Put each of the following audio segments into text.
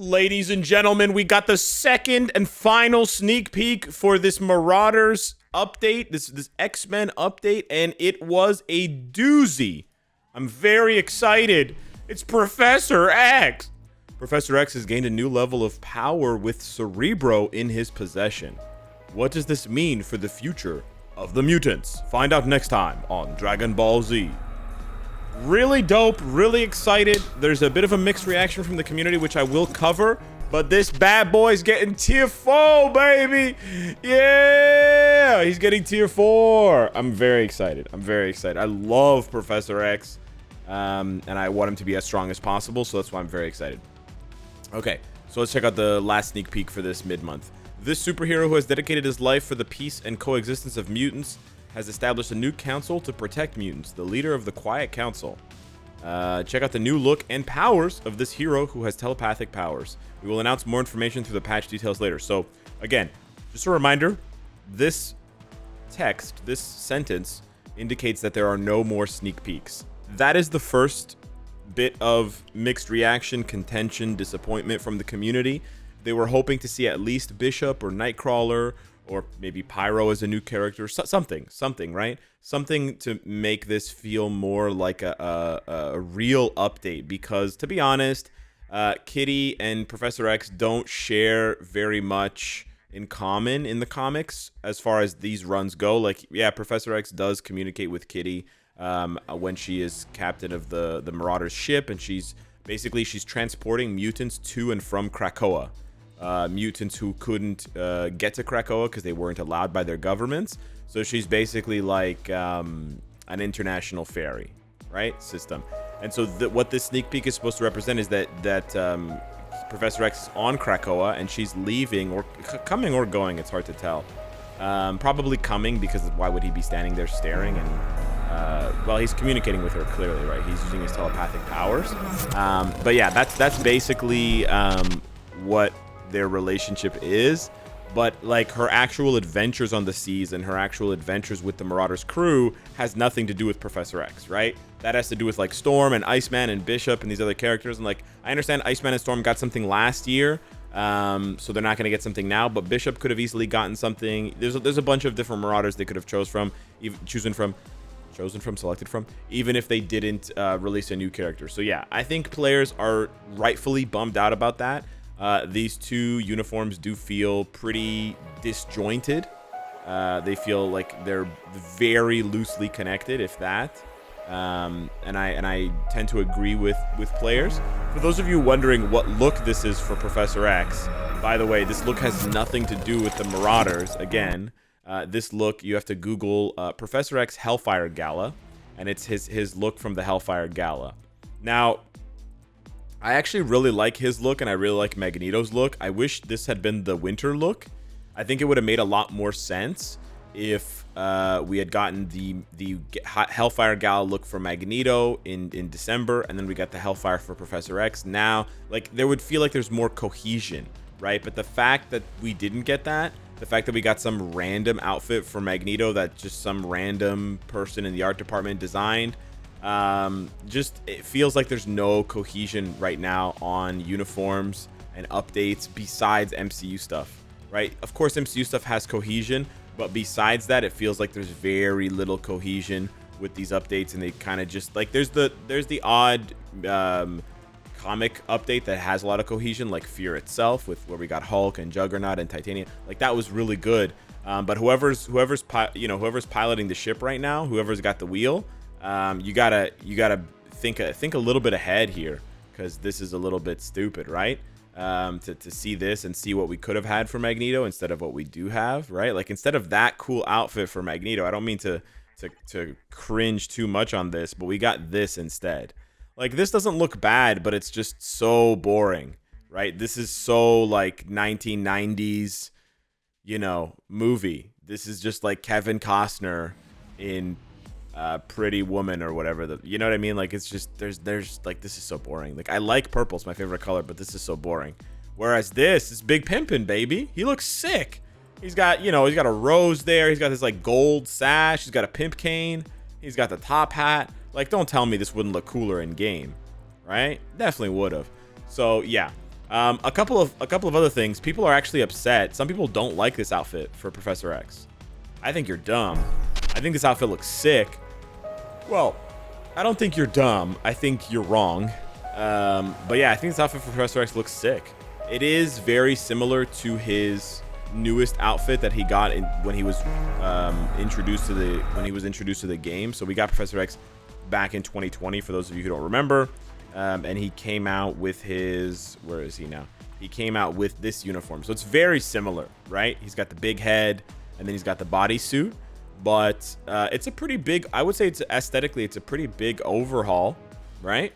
Ladies and gentlemen, we got the second and final sneak peek for this Marauders update, this X-Men update, and it was a doozy. I'm very excited. It's Professor X. Professor X has gained a new level of power with Cerebro in his possession. What does this mean for the future of the mutants? Find out next time on Dragon Ball Z. Really dope, really excited. There's a bit of a mixed reaction from the community, which I will cover, but this bad boy's getting tier 4, baby. Yeah, he's getting tier 4. I'm very excited. I love Professor X, and I want him to be as strong as possible, so that's why I'm very excited. Okay, so let's check out the last sneak peek for this mid-month. This superhero who has dedicated his life for the peace and coexistence of mutants has established a new council to protect mutants, the leader of the Quiet Council. Check out the new look and powers of this hero who has telepathic powers. We will announce more information through the patch details later. So, again, just a reminder, this text, this sentence, indicates that there are no more sneak peeks. That is the first bit of mixed reaction, contention, disappointment from the community. They were hoping to see at least Bishop or Nightcrawler, or maybe Pyro as a new character, something, right? Something to make this feel more like a real update, because to be honest, Kitty and Professor X don't share very much in common in the comics as far as these runs go. Like, yeah, Professor X does communicate with Kitty when she is captain of the Marauders ship, and she's transporting mutants to and from Krakoa. Mutants who couldn't get to Krakoa because they weren't allowed by their governments. So she's basically like an international ferry, right, system. And so what this sneak peek is supposed to represent is that Professor X is on Krakoa and she's leaving, or coming or going, it's hard to tell. Probably coming, because why would he be standing there staring? And well, he's communicating with her clearly, right? He's using his telepathic powers. But yeah, that's basically what their relationship is. But like, her actual adventures on the seas and her actual adventures with the Marauders crew has nothing to do with Professor X, right? That has to do with like Storm and Iceman and Bishop and these other characters. And like, I understand Iceman and Storm got something last year, so they're not going to get something now, but Bishop could have easily gotten something. There's a bunch of different Marauders they could have selected from, even if they didn't release a new character. So yeah, I think players are rightfully bummed out about that. These two uniforms do feel pretty disjointed. They feel like they're very loosely connected, if that. And I tend to agree with players. For those of you wondering what look this is for Professor X, by the way, this look has nothing to do with the Marauders. Again, this look, you have to Google Professor X Hellfire Gala, and it's his look from the Hellfire Gala. Now, I actually really like his look, and I really like Magneto's look. I wish this had been the winter look. I think it would have made a lot more sense if we had gotten the Hellfire Gala look for Magneto in December, and then we got the Hellfire for Professor X. Now, like, there would feel like there's more cohesion, right? But the fact that we didn't get that, the fact that we got some random outfit for Magneto that just some random person in the art department designed, just it feels like there's no cohesion right now on uniforms and updates besides MCU stuff, right? Of course, MCU stuff has cohesion, but besides that, it feels like there's very little cohesion with these updates, and they kind of just like there's the odd comic update that has a lot of cohesion, like Fear itself, with where we got Hulk and Juggernaut and Titanium. Like, that was really good. But whoever's piloting the ship right now, whoever's got the wheel, you gotta think a little bit ahead here, because this is a little bit stupid, right? To see this and see what we could have had for Magneto instead of what we do have, right? Like, instead of that cool outfit for Magneto, I don't mean to cringe too much on this, but we got this instead. Like, this doesn't look bad, but it's just so boring, right? This is so like 1990s, movie. This is just like Kevin Costner in Pretty Woman or whatever, you know what I mean? Like, it's just there's like, this is so boring. Like, I like purple, it's my favorite color, but this is so boring. Whereas this is Big Pimpin', baby. He looks sick. He's got a rose there, he's got this like gold sash, he's got a pimp cane, he's got the top hat. Like, don't tell me this wouldn't look cooler in game, right? Definitely would have. So yeah, A couple of other things. People are actually upset. Some people don't like this outfit for Professor X. I think you're dumb. I think this outfit looks sick. Well, I don't think you're dumb. I think you're wrong. But yeah, I think this outfit for Professor X looks sick. It is very similar to his newest outfit that he got when he was introduced to the game. So we got Professor X back in 2020. For those of you who don't remember. And he came out with his, where is he now? He came out with this uniform. So it's very similar, right? He's got the big head and then he's got the bodysuit, but it's a pretty big, I would say it's aesthetically, it's a pretty big overhaul, right?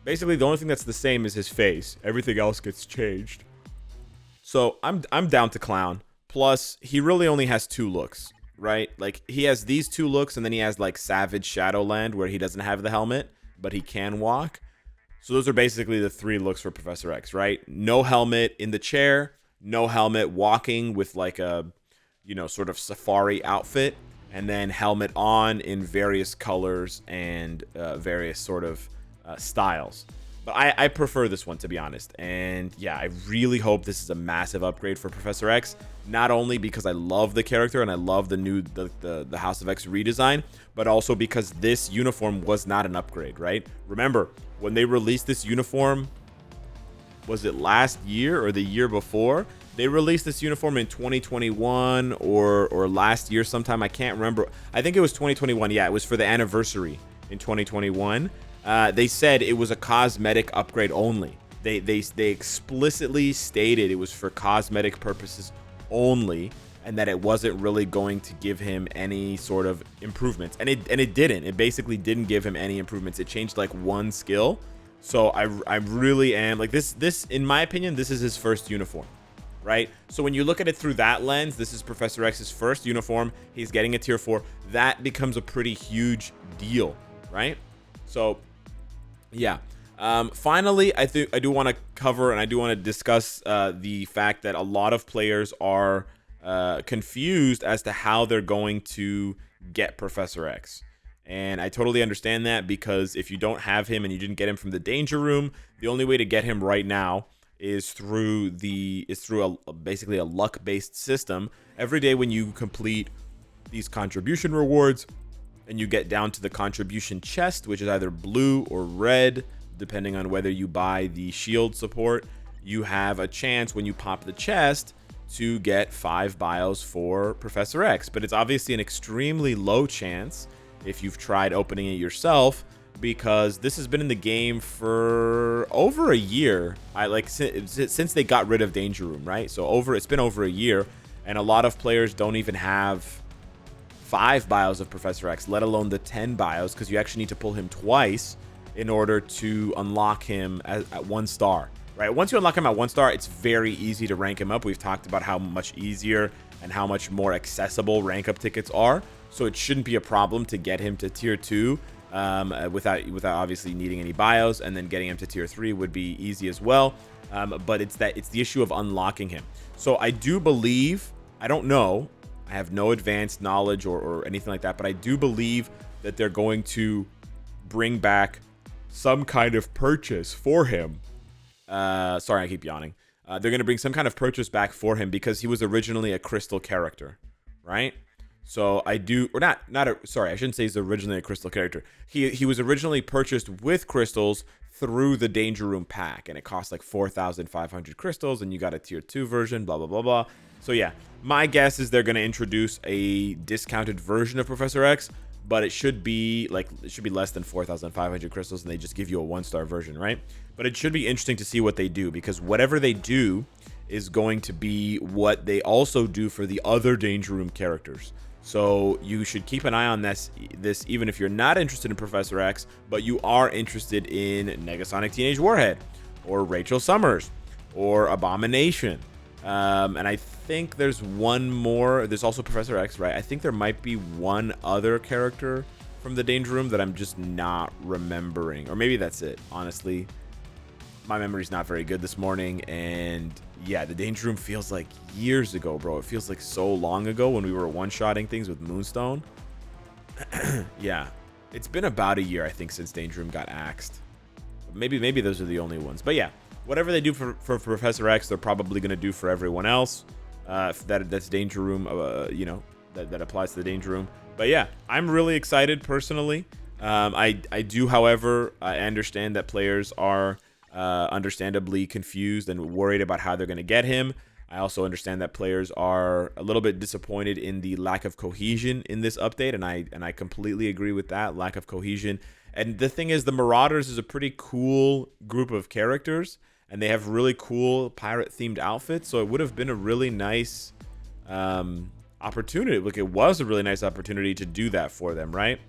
Basically, the only thing that's the same is his face. Everything else gets changed. So I'm down to clown. Plus, he really only has 2 looks, right? Like he has these 2 looks and then he has like Savage Shadowland where he doesn't have the helmet, but he can walk. So those are basically the 3 looks for Professor X, right? No helmet in the chair, no helmet walking with like a, you know, sort of safari outfit, and then helmet on in various colors and various sort of styles. But I prefer this one, to be honest. And yeah, I really hope this is a massive upgrade for Professor X. Not only because I love the character and I love the new the House of X redesign, but also because this uniform was not an upgrade, right? Remember, when they released this uniform, was it last year or the year before? They released this uniform in 2021 or last year sometime. I can't remember. I think it was 2021. Yeah, it was for the anniversary in 2021. They said it was a cosmetic upgrade only. They explicitly stated it was for cosmetic purposes only, and that it wasn't really going to give him any sort of improvements. And it didn't. It basically didn't give him any improvements. It changed like 1 skill. So I really am like this in my opinion, this is his first uniform, right? So when you look at it through that lens, this is Professor X's first uniform. He's getting a tier 4. That becomes a pretty huge deal, right? So yeah. Finally, I do want to cover and I do want to discuss the fact that a lot of players are confused as to how they're going to get Professor X. And I totally understand that, because if you don't have him and you didn't get him from the Danger Room, the only way to get him right now is through basically a luck-based system. Every day when you complete these contribution rewards and you get down to the contribution chest, which is either blue or red, depending on whether you buy the shield support, you have a chance when you pop the chest to get 5 bios for Professor X. But it's obviously an extremely low chance if you've tried opening it yourself, because this has been in the game for over a year. Since they got rid of Danger Room, right? So it's been over a year, and a lot of players don't even have 5 bios of Professor X, let alone the 10 bios, because you actually need to pull him twice in order to unlock him at 1 star, right? Once you unlock him at 1 star, it's very easy to rank him up. We've talked about how much easier and how much more accessible rank up tickets are. So it shouldn't be a problem to get him to tier 2 without obviously needing any bios, and then getting him to tier 3 would be easy as well. But it's the issue of unlocking him. So I do believe, I don't know, I have no advanced knowledge or anything like that, but I do believe that they're going to bring back some kind of purchase for him. Sorry, I keep yawning. They're going to bring some kind of purchase back for him, because he was originally a crystal character, right? So I do, or sorry, I shouldn't say he's originally a crystal character. He was originally purchased with crystals through the Danger Room pack, and it cost like 4,500 crystals, and you got a tier 2 version, blah, blah, blah, blah. So yeah, my guess is they're going to introduce a discounted version of Professor X, but it should be less than 4,500 crystals, and they just give you a 1-star version, right? But it should be interesting to see what they do, because whatever they do is going to be what they also do for the other Danger Room characters. So you should keep an eye on this even if you're not interested in Professor X, but you are interested in Negasonic Teenage Warhead, or Rachel Summers, or Abomination. And I think there's one more. There's also Professor X, right? I think there might be one other character from the Danger Room that I'm just not remembering. Or maybe that's it. Honestly, my memory's not very good this morning. And yeah, the Danger Room feels like years ago, bro. It feels like so long ago when we were one-shotting things with Moonstone. Yeah, it's been about a year, I think, since Danger Room got axed. Maybe those are the only ones. But yeah, whatever they do for Professor X, they're probably going to do for everyone else. That's Danger Room, you know, that applies to the Danger Room. But yeah, I'm really excited personally. I do, however, I understand that players are understandably confused and worried about how they're going to get him. I also understand that players are a little bit disappointed in the lack of cohesion in this update, and I completely agree with that lack of cohesion. And the thing is, the Marauders is a pretty cool group of characters, and they have really cool pirate-themed outfits. So it would have been a really nice opportunity. Like, it was a really nice opportunity to do that for them, right?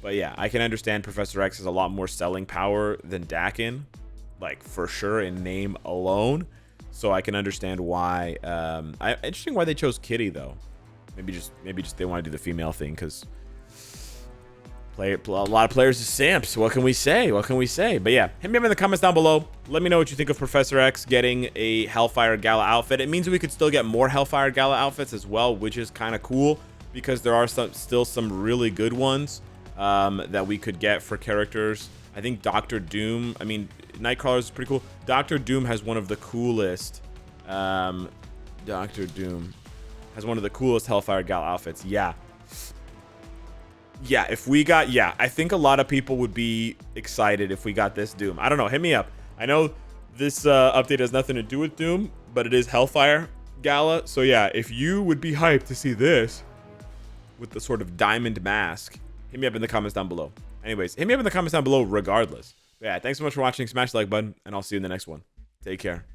But yeah, I can understand Professor X has a lot more selling power than Dakin, like for sure in name alone. So I can understand why. Interesting why they chose Kitty though. Maybe just they want to do the female thing because a lot of players are simps. What can we say? What can we say? But yeah, hit me up in the comments down below. Let me know what you think of Professor X getting a Hellfire Gala outfit. It means we could still get more Hellfire Gala outfits as well, which is kind of cool because there are still some really good ones that we could get for characters. I think Doctor Doom, I mean, Nightcrawler is pretty cool. Doctor Doom has one of the coolest, Doctor Doom has one of the coolest Hellfire Gala outfits. Yeah. Yeah, if we got, yeah, I think a lot of people would be excited if we got this Doom. I don't know, hit me up. I know this update has nothing to do with Doom, but it is Hellfire Gala. So yeah, if you would be hyped to see this with the sort of diamond mask, hit me up in the comments down below. Anyways, hit me up in the comments down below regardless. But yeah, thanks so much for watching. Smash the like button, and I'll see you in the next one. Take care.